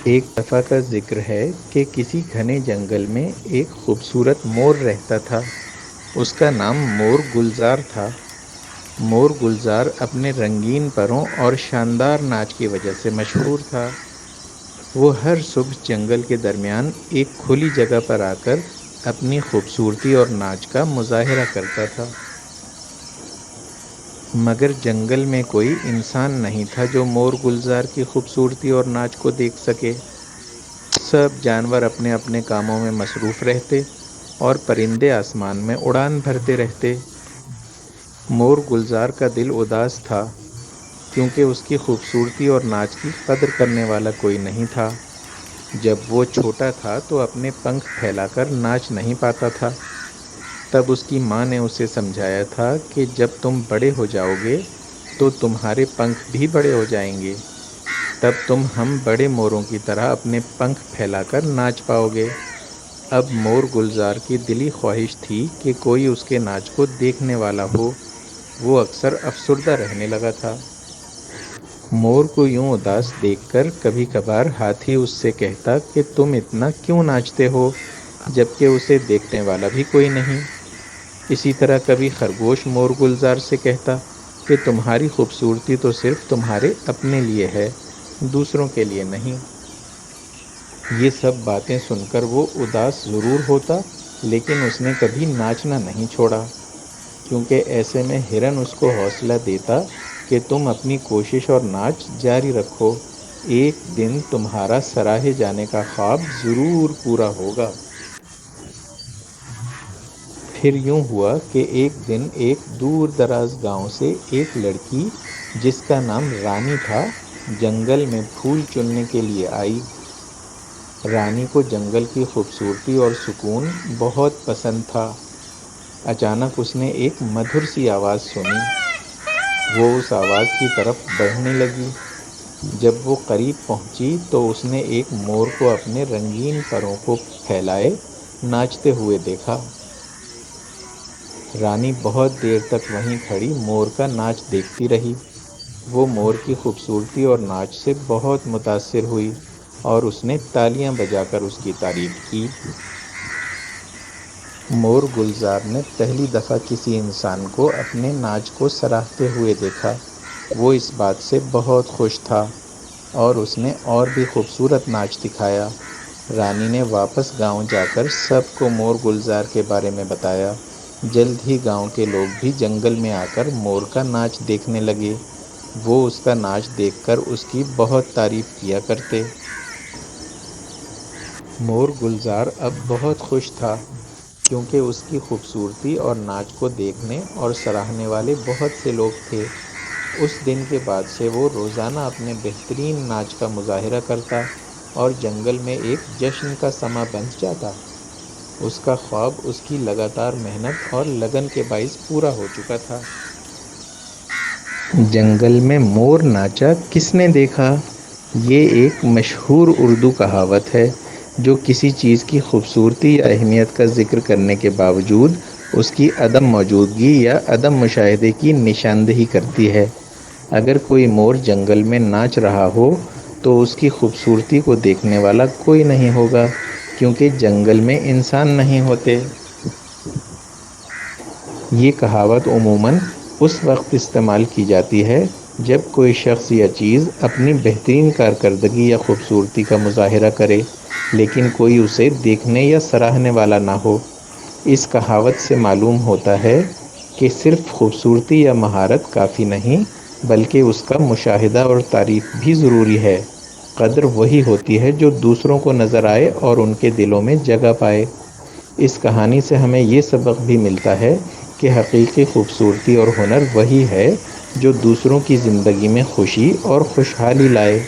ایک دفعہ کا ذکر ہے کہ کسی گھنے جنگل میں ایک خوبصورت مور رہتا تھا۔ اس کا نام مور گلزار تھا۔ مور گلزار اپنے رنگین پروں اور شاندار ناچ کی وجہ سے مشہور تھا۔ وہ ہر صبح جنگل کے درمیان ایک کھلی جگہ پر آ کر اپنی خوبصورتی اور ناچ کا مظاہرہ کرتا تھا۔ مگر جنگل میں کوئی انسان نہیں تھا جو مور گلزار کی خوبصورتی اور ناچ کو دیکھ سکے۔ سب جانور اپنے اپنے کاموں میں مصروف رہتے اور پرندے آسمان میں اڑان بھرتے رہتے۔ مور گلزار کا دل اداس تھا کیونکہ اس کی خوبصورتی اور ناچ کی قدر کرنے والا کوئی نہیں تھا۔ جب وہ چھوٹا تھا تو اپنے پنکھ پھیلا کر ناچ نہیں پاتا تھا۔ تب اس کی ماں نے اسے سمجھایا تھا کہ جب تم بڑے ہو جاؤ گے تو تمہارے پنکھ بھی بڑے ہو جائیں گے، تب تم ہم بڑے موروں کی طرح اپنے پنکھ پھیلا کر ناچ پاؤ گے۔ اب مور گلزار کی دلی خواہش تھی کہ کوئی اس کے ناچ کو دیکھنے والا ہو۔ وہ اکثر افسردہ رہنے لگا تھا۔ مور کو یوں اداس دیکھ کر کبھی کبھار ہاتھی اس سے کہتا کہ تم اتنا کیوں ناچتے ہو جبکہ اسے دیکھنے والا بھی کوئی نہیں۔ اسی طرح کبھی خرگوش مور گلزار سے کہتا کہ تمہاری خوبصورتی تو صرف تمہارے اپنے لیے ہے، دوسروں کے لیے نہیں۔ یہ سب باتیں سن کر وہ اداس ضرور ہوتا لیکن اس نے کبھی ناچنا نہیں چھوڑا، کیونکہ ایسے میں ہرن اس کو حوصلہ دیتا کہ تم اپنی کوشش اور ناچ جاری رکھو، ایک دن تمہارا سراہے جانے کا خواب ضرور پورا ہوگا۔ پھر یوں ہوا کہ ایک دن ایک دور دراز گاؤں سے ایک لڑکی جس کا نام رانی تھا جنگل میں پھول چننے کے لیے آئی۔ رانی کو جنگل کی خوبصورتی اور سکون بہت پسند تھا۔ اچانک اس نے ایک مدھر سی آواز سنی۔ وہ اس آواز کی طرف بڑھنے لگی۔ جب وہ قریب پہنچی تو اس نے ایک مور کو اپنے رنگین پروں کو پھیلائے ناچتے ہوئے دیکھا۔ رانی بہت دیر تک وہیں کھڑی مور کا ناچ دیکھتی رہی۔ وہ مور کی خوبصورتی اور ناچ سے بہت متاثر ہوئی اور اس نے تالیاں بجا کر اس کی تعریف کی۔ مور گلزار نے پہلی دفعہ کسی انسان کو اپنے ناچ کو سراہتے ہوئے دیکھا۔ وہ اس بات سے بہت خوش تھا اور اس نے اور بھی خوبصورت ناچ دکھایا۔ رانی نے واپس گاؤں جا کر سب کو مور گلزار کے بارے میں بتایا۔ جلد ہی گاؤں کے لوگ بھی جنگل میں آ کر مور کا ناچ دیکھنے لگے۔ وہ اس کا ناچ دیکھ کر اس کی بہت تعریف کیا کرتے۔ مور گلزار اب بہت خوش تھا کیونکہ اس کی خوبصورتی اور ناچ کو دیکھنے اور سراہنے والے بہت سے لوگ تھے۔ اس دن کے بعد سے وہ روزانہ اپنے بہترین ناچ کا مظاہرہ کرتا اور جنگل میں ایک جشن کا سماں بن جاتا۔ اس کا خواب اس کی لگاتار محنت اور لگن کے باعث پورا ہو چکا تھا۔ جنگل میں مور ناچا کس نے دیکھا؟ یہ ایک مشہور اردو کہاوت ہے جو کسی چیز کی خوبصورتی یا اہمیت کا ذکر کرنے کے باوجود اس کی عدم موجودگی یا عدم مشاہدے کی نشاندہی کرتی ہے۔ اگر کوئی مور جنگل میں ناچ رہا ہو تو اس کی خوبصورتی کو دیکھنے والا کوئی نہیں ہوگا کیونکہ جنگل میں انسان نہیں ہوتے۔ یہ کہاوت عموماً اس وقت استعمال کی جاتی ہے جب کوئی شخص یا چیز اپنی بہترین کارکردگی یا خوبصورتی کا مظاہرہ کرے لیکن کوئی اسے دیکھنے یا سراہنے والا نہ ہو۔ اس کہاوت سے معلوم ہوتا ہے کہ صرف خوبصورتی یا مہارت کافی نہیں بلکہ اس کا مشاہدہ اور تعریف بھی ضروری ہے۔ قدر وہی ہوتی ہے جو دوسروں کو نظر آئے اور ان کے دلوں میں جگہ پائے۔ اس کہانی سے ہمیں یہ سبق بھی ملتا ہے کہ حقیقی خوبصورتی اور ہنر وہی ہے جو دوسروں کی زندگی میں خوشی اور خوشحالی لائے۔